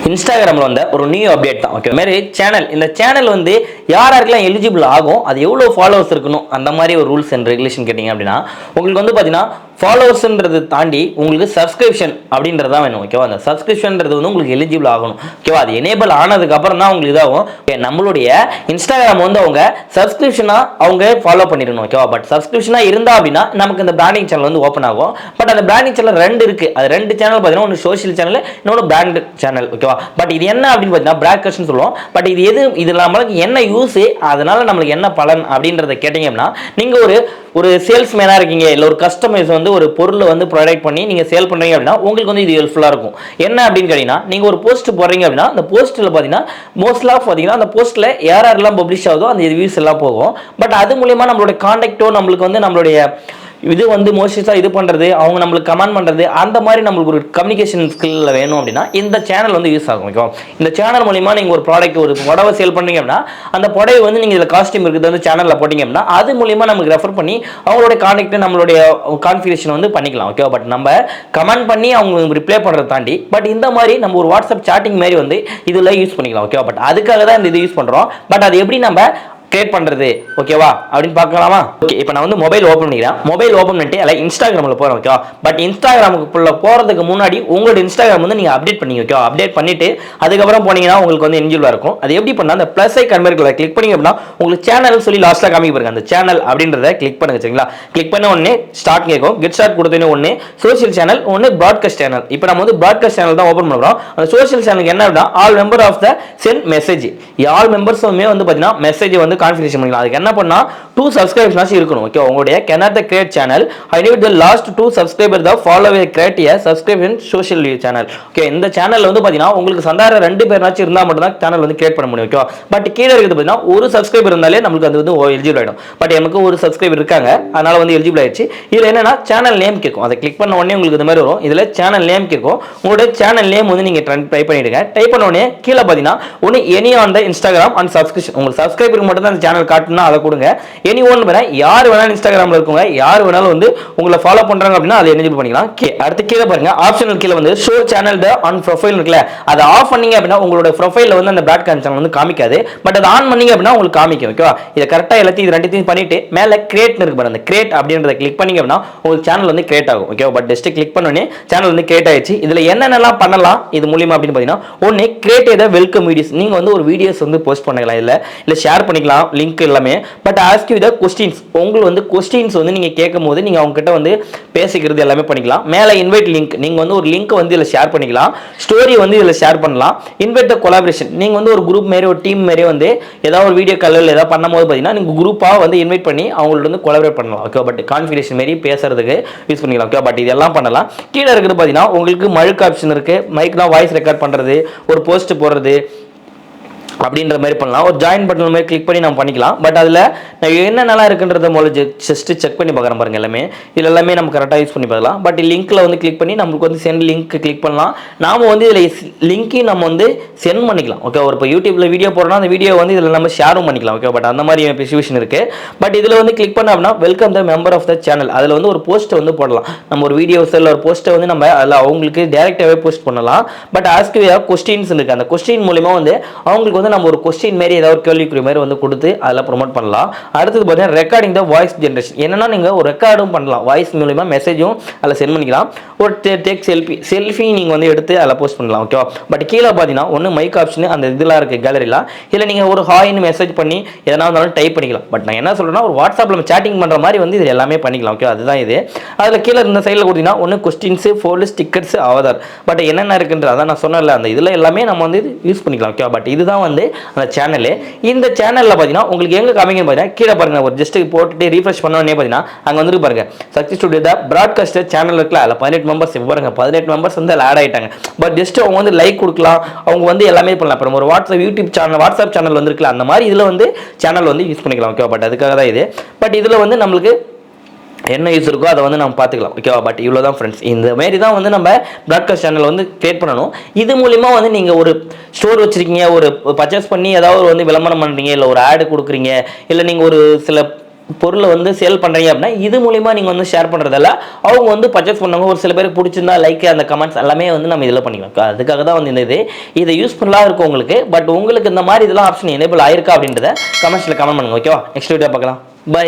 இன்ஸ்டாகிராமில் வந்த ஒரு நியூ அப்டேட் தான். ஓகே, மாதிரி சேனல், இந்த சேனல் வந்து யாருக்கெல்லாம் எலிஜிபிள் ஆகும், அது எவ்வளோ ஃபாலோவர்ஸ் இருக்கணும், அந்த மாதிரி ஒரு ரூல்ஸ் அண்ட் ரெகுலேஷன் கேட்டிங்க அப்படின்னா உங்களுக்கு வந்து பார்த்தீங்கன்னா ஃபாலோவர்ஸ்ன்றதை தாண்டி உங்களுக்கு சப்ஸ்கிரிப்ஷன் அப்படின்றதான் வேணும். ஓகேவா, அந்த சப்ஸ்கிரிப்ஷன்றது வந்து உங்களுக்கு எலிஜிபிள் ஆகணும். ஓகேவா, அது எனேபிள் ஆனதுக்கு அப்புறம் தான் உங்களுக்கு இதாகும். நம்மளுடைய இன்ஸ்டாகிராம் வந்து அவங்க சப்ஸ்கிரிப்ஷனாக அவங்க ஃபாலோ பண்ணிடணும். ஓகேவா, பட் சப்ஸ்கிரிப்ஷனாக இருந்தால் அப்படின்னா நமக்கு இந்த பிராண்டிங் சேனல் வந்து ஓப்பன் ஆகும். பட் அந்த பிராண்டிங் சேனல் ரெண்டு இருக்குது. அது ரெண்டு சேனல் பார்த்தீங்கன்னா ஒன்று சோஷியல் சேனல், இன்னொன்று பிராண்ட் சேனல். ஓகேவா, பட் இது என்ன அப்படின்னு பார்த்தீங்கன்னா பிராட்காஸ்ட்னு சொல்லுவோம். பட் இது நம்மளுக்கு என்ன யூஸ், அதனால நம்மளுக்கு என்ன பலன் அப்படின்றத கேட்டீங்க அப்படின்னா, நீங்கள் ஒரு சேல்ஸ்மேனாக இருக்கீங்க, இல்லை ஒரு கஸ்டமர்ஸ் வந்து ஒரு பொருளை வந்து ப்ரொவைட் பண்ணி நீங்கள் சேல் பண்ணுறீங்க அப்படின்னா உங்களுக்கு வந்து இது ஹெல்ப்ஃபுல்லாக இருக்கும். என்ன அப்படின்னு கேட்டிங்கன்னா, நீங்கள் ஒரு போஸ்ட் போடுறீங்க அப்படின்னா அந்த போஸ்ட்டில் பார்த்தீங்கன்னா மோஸ்ட்லாக பார்த்தீங்கன்னா அந்த போஸ்ட்டில் யாரெல்லாம் பப்ளிஷ் ஆகுதோ அந்த வியூஸ் எல்லாம் போகும். பட் அது மூலிமா நம்மளுடைய கான்டாக்டோ நம்மளுக்கு வந்து நம்மளுடைய இது வந்து மோஸ்ட்லியாக இது பண்ணுறது, அவங்க நம்மளுக்கு கமெண்ட் பண்ணுறது, அந்த மாதிரி நம்மளுக்கு ஒரு கம்யூனிகேஷன் ஸ்கில்ல வேணும் அப்படின்னா இந்த சேனல் வந்து யூஸ் ஆகும். ஓகேவா, இந்த சேனல் மூலிமா நீங்கள் ஒரு ப்ராடக்ட் ஒரு புடவை சேல் பண்ணுறீங்க அப்படின்னா அந்த புடவை வந்து நீங்கள் இதில் காஸ்டியூம் இருக்குது வந்து சேனலில் போட்டிங்க அப்படின்னா அது மூலிமா நமக்கு ரெஃபர் பண்ணி அவங்களோட கான்டாக்ட் நம்மளுடைய கான்ஃபிகரேஷன் வந்து பண்ணிக்கலாம். ஓகேவா, பட் நம்ம கமெண்ட் பண்ணி அவங்க ரிப்ளை பண்ணுறதை தாண்டி பட் இந்த மாதிரி நம்ம ஒரு வாட்ஸ்அப் சாட்டிங் மாதிரி வந்து இதில் யூஸ் பண்ணிக்கலாம். ஓகேவா, பட் அதுக்காக தான் இந்த இது யூஸ் பண்ணுறோம். பட் அது எப்படி நம்ம கிரியேட் பண்றது, ஓகேவா அப்படின்னு பார்க்கலாமா? ஓகே, இப்போ நான் வந்து மொபைல் ஓப்பன் பண்ணிக்கிறேன். மொபைல் ஓப்பன் பண்ணிட்டு அதில் இன்ஸ்டாகிராமில் போகிறேன். ஓகேவா, பட் இன்ஸ்டாகிராமுக்குள்ள போகிறதுக்கு முன்னாடி உங்களோட இன்ஸ்டாகிராம் வந்து நீங்கள் அப்டேட் பண்ணிங்க. ஓகேவா, அப்டேட் பண்ணிட்டு அதுக்கப்புறம் போனீங்கன்னா உங்களுக்கு வந்து எலிஜிபிளாக இருக்கும். அது எப்படி பண்ணால் அந்த ப்ளஸ் ஐக்கான் மாதிரி கிளிக் பண்ணிங்க அப்படின்னா உங்களுக்கு சேனல் சொல்லி லாஸ்ட்டில் காமிக்க பாருங்க. அந்த சேனல் அப்படின்றத கிளிக் பண்ணுங்க. சரிங்களா, கிளிக் பண்ண உடனே ஸ்டார்ட் கேட்கும். கெட் ஸ்டார்ட் கொடுத்தோன்னே ஒன்று சோஷியல் சேனல், ஒன்று ப்ராட்காஸ்ட் சேனல். இப்போ நம்ம வந்து ப்ராட்காஸ்ட் சேனல் தான் ஓப்பன் பண்ணுறோம். அந்த சோஷியல் சேனலுக்கு என்ன அப்படின்னா all member of the send message, all மெம்பர்ஸுமே வந்து பார்த்தீங்கன்னா மெசேஜ் வந்து கான்ஃபிகரேஷன் பண்ணிக்கலாம். அதுக்கு என்ன பண்ணா 2 சப்ஸ்கிரைபர்ஸ் இருக்கணும். ஓகே, உங்களுடைய cannot the create channel I need the last 2 subscribers the follow will create a subscription social channel. Okay, இந்த சேனல்ல வந்து பாத்தீங்கன்னா உங்களுக்கு சந்தார 2 பேர்னாச்சும் இருந்தா மட்டும் தான் சேனல் வந்து கிரியேட் பண்ண முடியும். ஓகே, பட் கீழ இருக்குது பாத்தீங்கன்னா ஒரு சப்ஸ்கிரைபர் இருந்தாலே நமக்கு அது வந்து எலிஜிபிள் ஆயிடும். பட் எனக்கு ஒரு சப்ஸ்கிரைபர் இருக்காங்க, அதனால வந்து எலிஜிபிள் ஆயிடுச்சு. இதுல என்னன்னா சேனல் நேம் கேட்கும். அதை கிளிக் பண்ண உடனே உங்களுக்கு இந்த மாதிரி வரும். இதுல சேனல் நேம் கேட்கும். உங்களுடைய சேனல் நேம் வந்து நீங்க டைப் பண்ணிடுங்க. டைப் பண்ண உடனே கீழ பாத்தீங்கன்னா ஒன்னு any on the Instagram and subscription, உங்களுக்கு சப்ஸ்கிரைபருக்கு மட்டும் தான் அந்த சேனல் காட்டுனா அதை கொடுங்க. எனி ஒன் யார் வேணாலும் இன்ஸ்டாகிராம்ல இருக்கவங்க யார் வேணாலும் வந்து உங்களை ஃபாலோ பண்றாங்க அப்படின்னா அதை எனேபிள் பண்ணிக்கலாம். அடுத்து கீழே பாருங்க ஆப்ஷனல் கீழே வந்து show channel the on profile இருக்குல்ல, அதை ஆஃப் பண்ணீங்க அப்படின்னா உங்களோட ப்ரொஃபைல்ல வந்து அந்த பிராட்காஸ்ட் சேனல் வந்து காமிக்காது. பட் அதை ஆன் பண்ணீங்க அப்படின்னா உங்களுக்கு காமிக்கும். ஓகேவா, இதை கரெக்டாக எல்லாத்தையும் இது ரெண்டுத்தையும் பண்ணிட்டு மேலே கிரியேட் இருக்கு பாருங்க, அந்த கிரியேட் அப்படின்றத கிளிக் பண்ணீங்க அப்படின்னா உங்களுக்கு சேனல் வந்து கிரியேட் ஆகும். ஓகே, பட் ஜஸ்ட் கிளிக் பண்ணோடனே சேனல் வந்து கிரியேட் ஆயிடுச்சு. இதுல என்னென்னலாம் பண்ணலாம் இது மூலியமா அப்படின்னு பார்த்தீங்கன்னா ஒன்று கிரியேட் ஏதா வெல்கம் வீடியோஸ், நீங்க வந்து ஒரு வீடியோஸ் வந்து போஸ்ட் பண்ணிக்கலாம், இல்லை ஷேர் பண்ணிக்கலாம் லிங்க் எல்லாமே. But ask you the questions, உங்களுக்கு வந்து கொஸ்டின்ஸ் வந்து நீங்க கேட்கும் போது நீங்க அவங்க கிட்ட வந்து பேசிக்கிறது எல்லாமே பண்ணிக்கலாம். மேல இன்வைட் லிங்க், நீங்க வந்து ஒரு லிங்க் வந்து இதுல ஷேர் பண்ணிக்கலாம். ஸ்டோரி வந்து இதுல ஷேர் பண்ணலாம். இன்வைட் த கொலாபரேஷன், நீங்க வந்து ஒரு குரூப் மாதிரி ஒரு டீம் மாதிரி வந்து ஏதாவது ஒரு வீடியோ கால் ஏதாவது பண்ணும்போது பாத்தீங்கன்னா நீங்க குரூப்பா வந்து இன்வைட் பண்ணி அவங்களோட வந்து கொலாபரேட் பண்ணலாம். ஓகே, பட் கான்ஃபிகரேஷன் மாதிரி பேசுறதுக்கு யூஸ் பண்ணிக்கலாம். ஓகே, பட் இதெல்லாம் பண்ணலாம். கீழே இருக்கிறது பாத்தீங்கன்னா உங்களுக்கு மைக் ஆப்ஷன் இருக்கு. மைக்னா வாய்ஸ் ரெக்கார்ட் பண்றது, ஒரு போஸ்ட் போடுறது அப்படின்ற மாதிரி பண்ணலாம். ஒரு ஜாயின் பட்டன் மாதிரி கிளிக் பண்ணி நம்ம பண்ணிக்கலாம். பட் அதில் என்னென்னலாம் இருக்குன்றத முதல்ல ஜஸ்ட் செக் பண்ணி பார்க்குறேன் பாருங்க. இதில் எல்லாமே நம்ம கரெக்டாக யூஸ் பண்ணி பார்க்கலாம். பட் லிங்க்கில் வந்து கிளிக் பண்ணி நமக்கு வந்து சென்ட் லிங்க் கிளிக் பண்ணலாம். நாம் வந்து இதில் லிங்க்கையும் நம்ம வந்து சென்ட் பண்ணிக்கலாம். ஓகே, ஒரு இப்போ யூடியூப்பில் வீடியோ போடுறோம்னா அந்த வீடியோ வந்து இதில் நம்ம ஷேரும் பண்ணிக்கலாம். ஓகே, பட் அந்த மாதிரி ஸ்பெசிஃபிகேஷன் இருக்குது. பட் இதில் வந்து கிளிக் பண்ண அப்படின்னா welcome the member of the channel, அதில் வந்து ஒரு போஸ்ட்டை வந்து போடலாம். நம்ம ஒரு வீடியோஸ் இல்லை ஒரு போஸ்ட்டை வந்து நம்ம அதில் அவங்களுக்கு டேரெக்டாகவே போஸ்ட் பண்ணலாம். பட் ஆஸ்க் கொஸ்டின்ஸ் இருக்குது. அந்த கொஸ்டின் மூலிமா வந்து அவங்களுக்கு வந்து நம்ம ஒரு கொஸ்டின் மாதிரி ஏதாவது கேள்விக்குறி மாதிரி வந்து கொடுத்து அதில் ப்ரொமோட் பண்ணலாம். அடுத்தது பார்த்தீங்கன்னா ரெக்கார்டிங் த வாய்ஸ் ஜென்ரேஷன், என்னன்னா நீங்கள் ஒரு ரெக்கார்டும் பண்ணலாம். வாய்ஸ் மூலிமா மெசேஜும் அதில் சென்ட் பண்ணிக்கலாம். ஒரு டேக் செல்ஃபி நீங்கள் வந்து எடுத்து அதில் போஸ்ட் பண்ணலாம். ஓகேவா, பட் கீழே பார்த்தீங்கன்னா ஒன்று மைக் ஆப்ஷன் அந்த இதெல்லாம் இருக்குது கேலரியில். இல்லை நீங்கள் ஒரு ஹாய்னு மெசேஜ் பண்ணி எதனா இருந்தாலும் டைப் பண்ணிக்கலாம். பட் நான் என்ன சொல்கிறேன்னா ஒரு வாட்ஸ்அப்பில் நம்ம சேட்டிங் பண்ணுற மாதிரி வந்து இது எல்லாமே பண்ணிக்கலாம். ஓகே, அதுதான் இது. அதில் கீழே இந்த சைடில் கொடுத்தீங்கன்னா ஒன்று questions, fold, stickers, Avatar. But என்னென்ன இருக்குன்றது அதான் நான் சொன்னேன்ல, அந்த இதில் எல்லாமே நம்ம வந்து யூஸ் பண்ணிக்கலாம். ஓகே, பட் இதுதான் வந்து அந்த சேனல். இந்த சேனல்ல பாத்தீங்கன்னா உங்களுக்கு எங்க காமிக்குன்னு பாத்தீங்கன்னா கீழே பாருங்க, ஒரு ஜஸ்ட் போட்டுட்டு ரீஃப்ரெஷ் பண்ண உடனே பாத்தீங்கன்னா அங்க வந்து பாருங்க சக்தி ஸ்டுடியோ த பிராட்காஸ்ட் சேனல் இருக்குல்ல, அதுல 18 மெம்பர்ஸ் பாருங்க, 18 மெம்பர்ஸ் வந்து ஆட் ஆயிட்டாங்க. பட் ஜஸ்ட் அவங்க வந்து லைக் கொடுக்கலாம், அவங்க வந்து எல்லாமே பண்ணலாம். அப்புறம் ஒரு யூடியூப் சேனல், வாட்ஸ்அப் சேனல் வந்து இருக்குல்ல, அந்த மாதிரி இதுல வந்து சேனல் வந்து யூஸ் பண்ணிக்கலாம். ஓகே, பட் அதுக்காக தான் இது. பட் இதுல வந்து நம்மளுக்கு என்ன யூஸ் இருக்கோ அதை வந்து நம்ம பார்த்துக்கலாம். ஓகேவா, பட் இவ்வளோ தான் ஃப்ரெண்ட்ஸ். இந்த மாதிரி தான் வந்து நம்ம பிராட்காஸ்ட் சேனல் வந்து கிரியேட் பண்ணணும். இது மூலிமா வந்து நீங்கள் ஒரு ஸ்டோர் வச்சுருக்கீங்க, ஒரு பர்ச்சேஸ் பண்ணி ஏதாவது வந்து விளம்பரம் பண்ணுறீங்க, இல்லை ஒரு ஆடு கொடுக்குறீங்க, இல்லை நீங்கள் ஒரு சில பொருளை வந்து சேல் பண்ணுறீங்க அப்படின்னா இது மூலிமா நீங்கள் வந்து ஷேர் பண்ணுறதால அவங்க வந்து பர்ச்சேஸ் பண்ணவங்க ஒரு சில பேருக்கு பிடிச்சிருந்தா லைக் அந்த கமெண்ட்ஸ் எல்லாமே வந்து நம்ம இதில் பண்ணிக்கலாம். அதுக்காக தான் வந்து இந்த இது யூஸ்ஃபுல்லாக இருக்கும் உங்களுக்கு. பட் உங்களுக்கு இந்த மாதிரி இதெல்லாம் ஆப்ஷன் எனேபிள் ஆயிருக்கா அப்படின்றத கமெண்ட்ஸில் கமெண்ட் பண்ணுங்க. ஓகேவா? நெக்ஸ்ட் வீடியோ பார்க்கலாம். பை.